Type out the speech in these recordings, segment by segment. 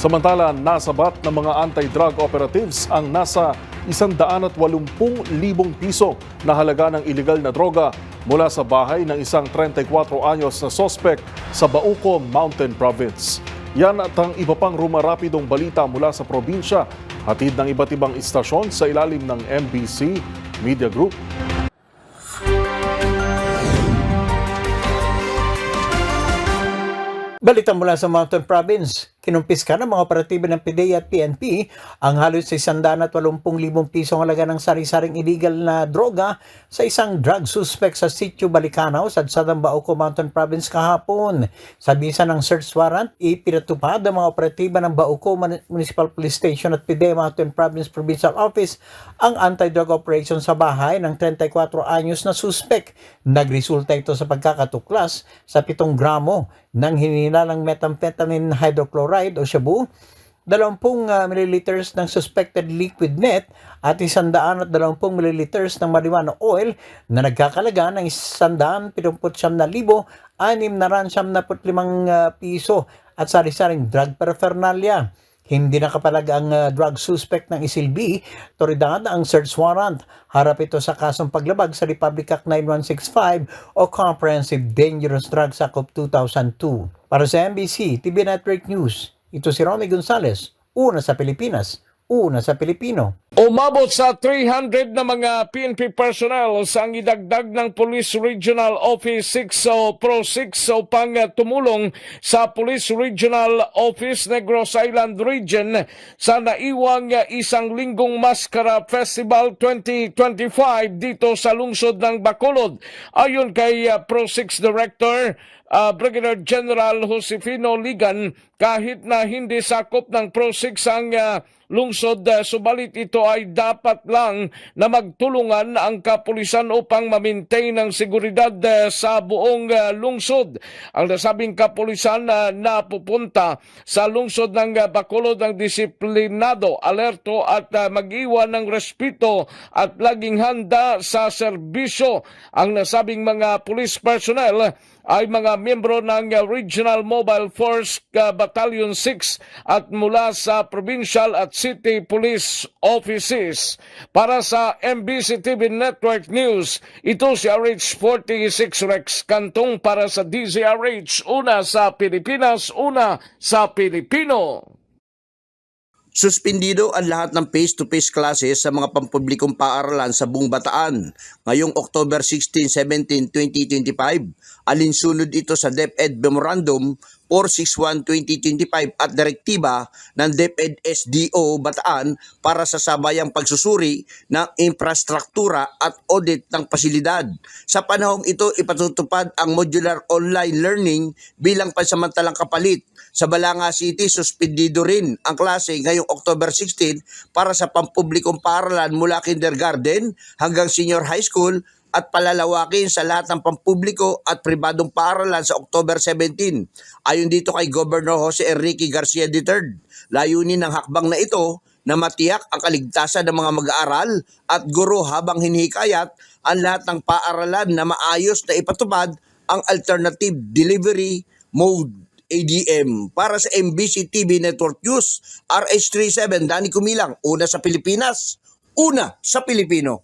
Samantala, nasabat ng mga anti-drug operatives ang nasa 180,000 piso na halaga ng iligal na droga mula sa bahay ng isang 34 anyos na sospek sa Bauco Mountain Province. Yan at ang iba pang rumarapidong balita mula sa probinsya, hatid ng iba't ibang istasyon sa ilalim ng MBC Media Group. Balita mula sa Mountain Province, kinumpiska ng mga operatiba ng PDEA at PNP ang halos 180,000 pisong halaga ng sari-saring illegal na droga sa isang drug suspect sa Sitio Balicanaw sa Bauco Mountain Province kahapon. Sa bisa ng search warrant, ipinatupad ang mga operatiba ng Bauco Municipal Police Station at PDEA Mountain Province Provincial Office ang anti-drug operation sa bahay ng 34 anyos na suspect. Nagresulta ito sa pagkakatuklas sa 7 gramo ng hinilalang methamphetamine hydrochloride o shabu, 20 ml ng suspected liquid meth at 120 ml ng marijuana oil na nagkakalaga ng 179,675 piso at sari-saring drug paraphernalia. Hindi nakapalag ang drug suspect ng isilbi, toridad ang search warrant. Harap ito sa kasong paglabag sa Republic Act 9165 o Comprehensive Dangerous Drugs Act of 2002. Para sa MBC TV Network News, ito si Romy Gonzales, una sa Pilipinas, una sa Pilipino. Umabot sa 300 na mga PNP personnel ang idagdag ng Police Regional Office 6 o Pro 6 upang tumulong sa Police Regional Office Negros Island Region sa naiwang isang linggong Maskara Festival 2025 dito sa lungsod ng Bacolod. Ayon kay Pro 6 Director Brigadier General Josefino Ligan, kahit na hindi sakop ng Pro 6 ang lungsod, subalit ito ay dapat lang na magtulungan ang kapulisan upang ma-maintain ang seguridad sa buong lungsod. Ang nasabing kapulisan na pupunta sa lungsod ng Bacolod ng disiplinado, alerto at mag-iwan ng respeto at laging handa sa serbisyo. Ang nasabing mga police personnel ay mga miyembro ng Regional Mobile Force Battalion 6 at mula sa Provincial at City Police Offices. Para sa MBC TV Network News, ito si RH46 Rex Cantong para sa DZRH, una sa Pilipinas, una sa Pilipino. Suspendido ang lahat ng face-to-face classes sa mga pampublikong paaralan sa buong Bataan ngayong October 16, 17, 2025. Alinsunod ito sa DepEd Memorandum 461-2025 at direktiba ng DepEd SDO Bataan para sa sabayang pagsusuri ng infrastruktura at audit ng pasilidad. Sa panahong ito, ipatutupad ang modular online learning bilang pansamantalang kapalit. Sa Balanga City, suspendido rin ang klase ngayong October 16 para sa pampublikong paaralan mula kindergarten hanggang senior high school at palalawakin sa lahat ng pampubliko at pribadong paaralan sa October 17. Ayon dito kay Governor Jose Enrique Garcia III, layunin ng hakbang na ito na matiyak ang kaligtasan ng mga mag-aaral at guro habang hinihikayat ang lahat ng paaralan na maayos na ipatupad ang alternative delivery mode ADM. Para sa MBC TV Network News, RH37 Danny Kumilang, una sa Pilipinas, una sa Pilipino.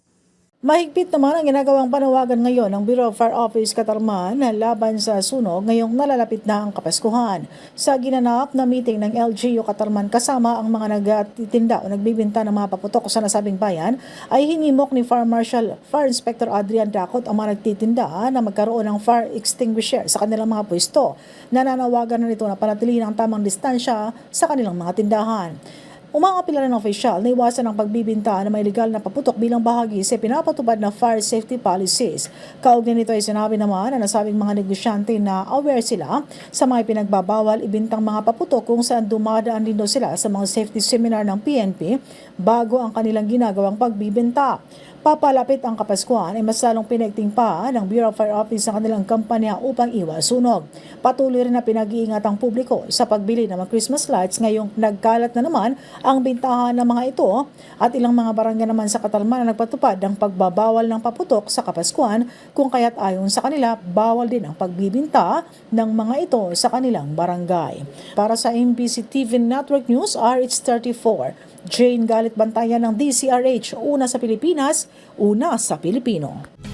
Mahigpit naman ang ginagawang panawagan ngayon ng Bureau of Fire Office Katarman laban sa sunog ngayong nalalapit na ang Kapaskuhan. Sa ginanap na meeting ng LGU Katarman kasama ang mga nagtitinda o nagbibinta ng mga paputok sa nasabing bayan, ay hinimok ni Fire Marshal Fire Inspector Adrian Dacot ang mga nagtitinda na magkaroon ng fire extinguisher sa kanilang mga pwesto. Nananawagan na nito na panatilihin ang tamang distansya sa kanilang mga tindahan. Umangapila ng opisyal na iwasan ang pagbibinta ng mga illegal na paputok bilang bahagi sa pinapatupad na fire safety policies. Kaugnay nito ay sinabi naman na nasabing mga negosyante na aware sila sa mga pinagbabawal ibintang mga paputok kung saan dumadaan din sila sa mga safety seminar ng PNP bago ang kanilang ginagawang pagbibinta. papalapit ang Kapaskuhan ay mas lalong pinagting pa ng Bureau of Fire Office sa kanilang kampanya upang iwas sunog. Patuloy rin na pinag-iingat ang publiko sa pagbili ng mga Christmas lights ngayong nagkalat na naman ang bintahan ng mga ito at ilang mga barangay naman sa Katarman na nagpatupad ng pagbabawal ng paputok sa Kapaskuhan kung kaya't ayon sa kanila bawal din ang pagbibinta ng mga ito sa kanilang barangay. Para sa MBC TV Network News, RH34, Jane Galit Bantayan ng DCRH, una sa Pilipinas, una sa Pilipino.